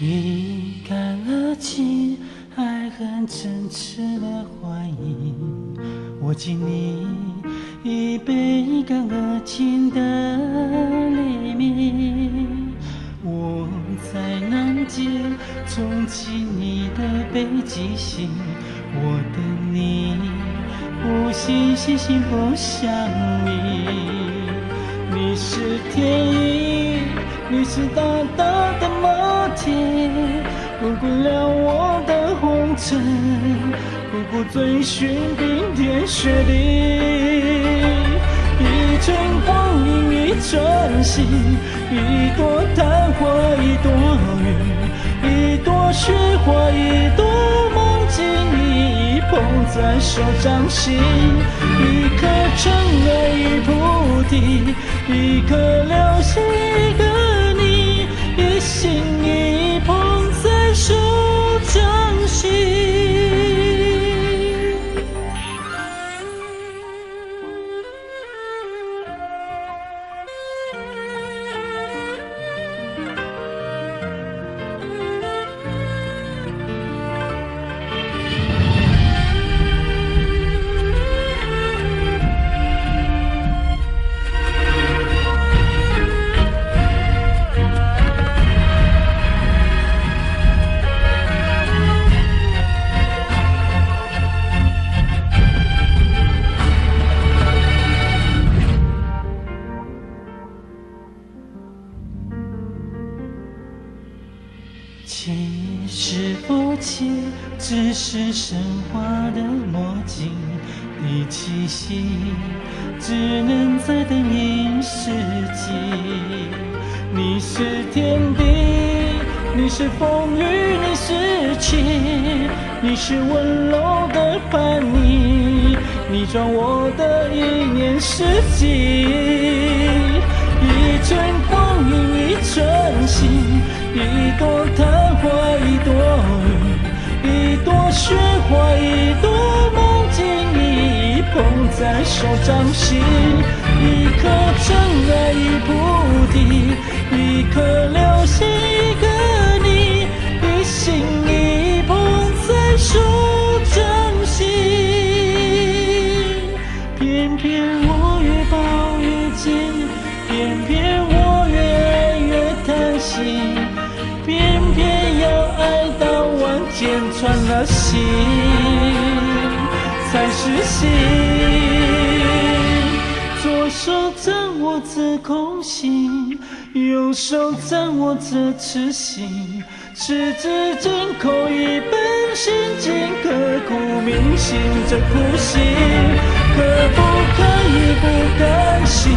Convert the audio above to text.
雨干了情，爱恨嗔痴了欢迎。我敬你一杯干了情的黎明。我在南街钟起你的北极星，我等你不信星星不相依。你是天意，你是大大的摩天，滚滚了我的红尘，苦苦追寻冰天雪地。一寸光阴一寸心，一朵昙花一朵云，一朵雪花一朵梦境，一捧在手掌心。一颗尘埃一菩提，一颗流星一个你，一心一捧在手掌心。情是否情，只是神话的魔镜的气息，只能在等一世纪。你是天地，你是风雨，你是情，你是温柔的叛逆，你装我的一念四季。一寸光阴一寸心，一朵昙花一朵云，一朵雪花一朵梦境，一捧在手掌心。一颗尘埃一菩提，一颗流星一个你，一心一捧在手掌心。偏偏我越抱越紧，偏偏我越爱越贪心，偏偏要爱到万箭穿了心才是心。左手掌握着空心，右手掌握着痴心，十指紧扣一本心经，刻骨铭心这苦心，可不可以不甘心？